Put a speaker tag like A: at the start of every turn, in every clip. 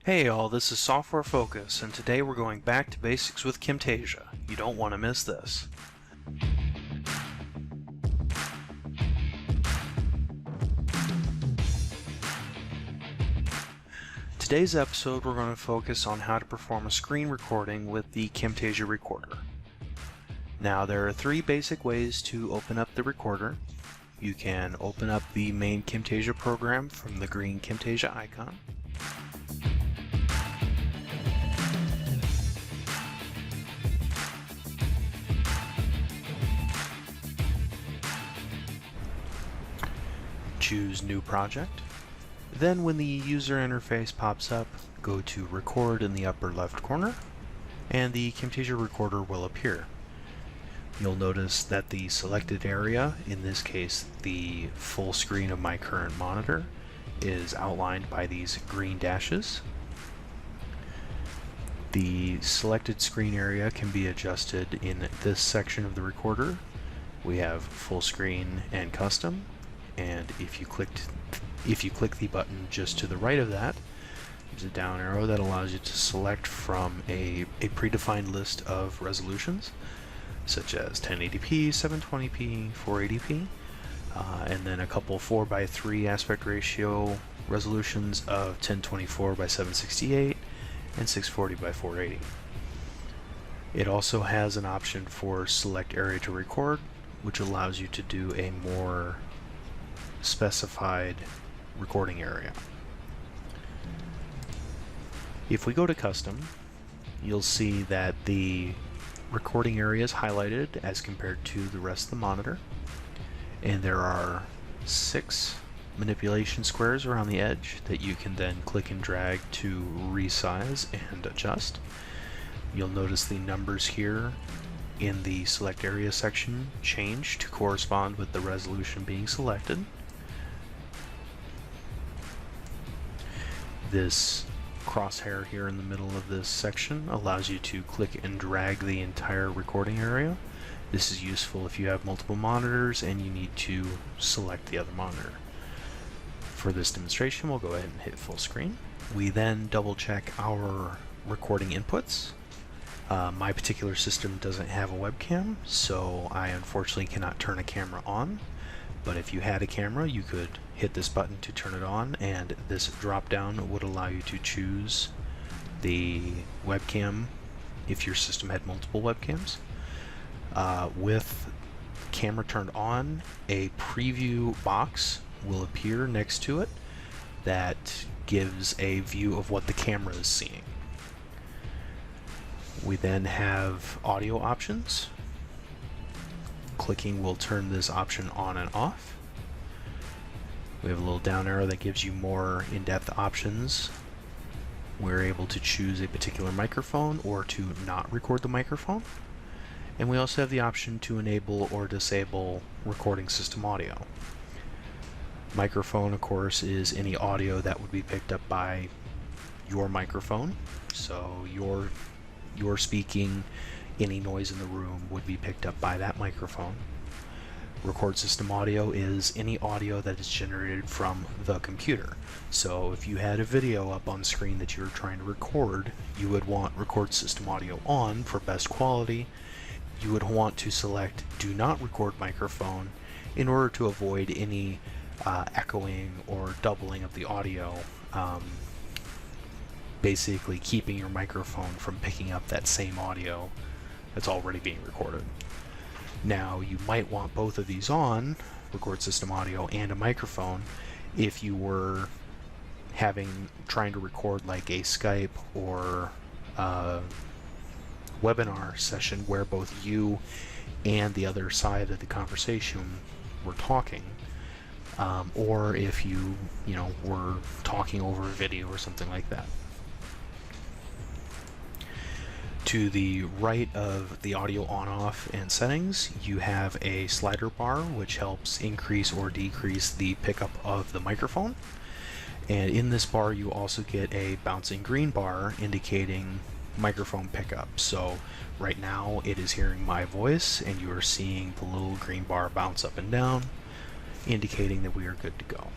A: Hey all, this is Software Focus, and today we're going back to basics with Camtasia. You don't want to miss this. Today's episode we're going to focus on how to perform a screen recording with the Camtasia recorder. Now there are three basic ways to open up the recorder. You can open up the main Camtasia program from the green Camtasia icon. Choose New Project. Then when the user interface pops up, go to Record in the upper left corner, and the Camtasia recorder will appear. You'll notice that the selected area, in this case the full screen of my current monitor, is outlined by these green dashes. The selected screen area can be adjusted in this section of the recorder. We have full screen and custom. And if you click the button just to the right of that, there's a down arrow that allows you to select from a predefined list of resolutions, such as 1080p, 720p, 480p, and then a couple 4:3 aspect ratio resolutions of 1024 by 768 and 640 by 480. It also has an option for select area to record, which allows you to do a more specified recording area. If we go to custom, you'll see that the recording area is highlighted as compared to the rest of the monitor, and there are 6 manipulation squares around the edge that you can then click and drag to resize and adjust. You'll notice the numbers here in the select area section change to correspond with the resolution being selected. This crosshair here in the middle of this section allows you to click and drag the entire recording area. This is useful if you have multiple monitors and you need to select the other monitor. For this demonstration, we'll go ahead and hit full screen. We then double check our recording inputs. My particular system doesn't have a webcam, so I unfortunately cannot turn a camera on. But if you had a camera, you could hit this button to turn it on, and this drop down would allow you to choose the webcam if your system had multiple webcams. With camera turned on, a preview box will appear next to it that gives a view of what the camera is seeing. We then have audio options. Clicking will turn this option on and off. We have a little down arrow that gives you more in-depth options. We're able to choose a particular microphone or to not record the microphone. And we also have the option to enable or disable recording system audio. Microphone, of course, is any audio that would be picked up by your microphone. So you're speaking, any noise in the room would be picked up by that microphone. Record system audio is any audio that is generated from the computer. So if you had a video up on screen that you were trying to record, you would want record system audio on for best quality. You would want to select do not record microphone in order to avoid any echoing or doubling of the audio, basically keeping your microphone from picking up that same audio that's already being recorded. Now you might want both of these on, record system audio and a microphone, if you were trying to record like a Skype or webinar session where both you and the other side of the conversation were talking, or if you were talking over a video or something like that. To the right of the audio on-off and settings, you have a slider bar which helps increase or decrease the pickup of the microphone. And in this bar you also get a bouncing green bar indicating microphone pickup. So right now it is hearing my voice and you are seeing the little green bar bounce up and down, indicating that we are good to go.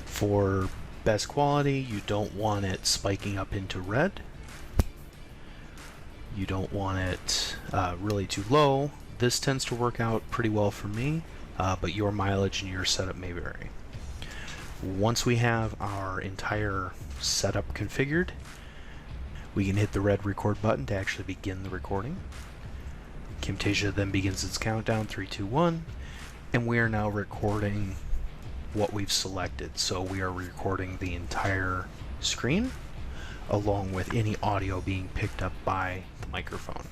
A: For best quality. You don't want it spiking up into red. You don't want it really too low. This tends to work out pretty well for me, but your mileage and your setup may vary. Once we have our entire setup configured, we can hit the red record button to actually begin the recording. Camtasia then begins its countdown, 3, 2, 1, and we are now recording what we've selected. So we are recording the entire screen along with any audio being picked up by the microphone.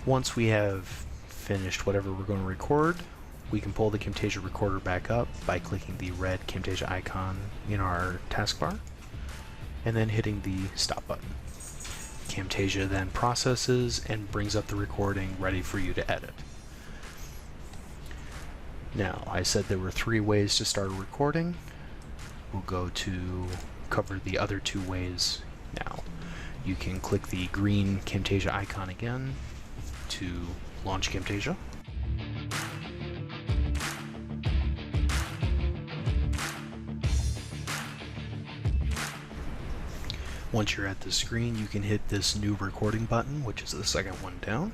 A: Once we have finished whatever we're going to record, we can pull the Camtasia recorder back up by clicking the red Camtasia icon in our taskbar and then hitting the stop button. Camtasia then processes and brings up the recording ready for you to edit. Now, I said there were 3 ways to start a recording. We'll go to cover the other 2 ways now. You can click the green Camtasia icon again to launch Camtasia. Once you're at the screen, you can hit this new recording button, which is the second one down.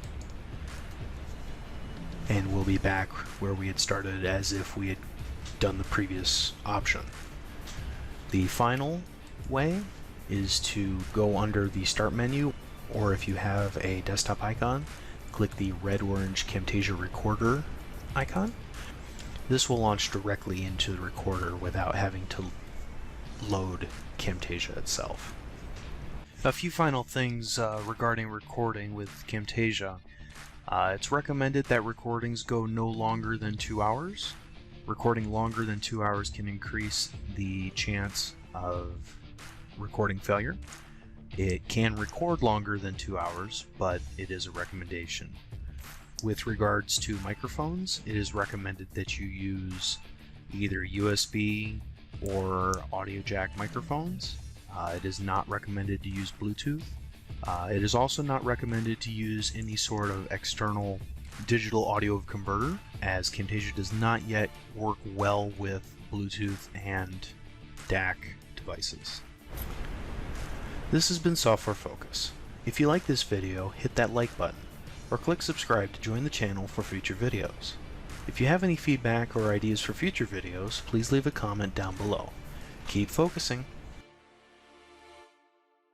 A: And we'll be back where we had started as if we had done the previous option. The final way is to go under the Start menu, or if you have a desktop icon, click the red-orange Camtasia Recorder icon. This will launch directly into the recorder without having to load Camtasia itself. A few final things regarding recording with Camtasia. It's recommended that recordings go no longer than 2 hours. Recording longer than 2 hours can increase the chance of recording failure. It can record longer than 2 hours, but it is a recommendation. With regards to microphones, it is recommended that you use either USB or audio jack microphones. It is not recommended to use Bluetooth. It is also not recommended to use any sort of external digital audio converter, as Camtasia does not yet work well with Bluetooth and DAC devices. This has been Software Focus. If you like this video, hit that like button, or click subscribe to join the channel for future videos. If you have any feedback or ideas for future videos, please leave a comment down below. Keep focusing!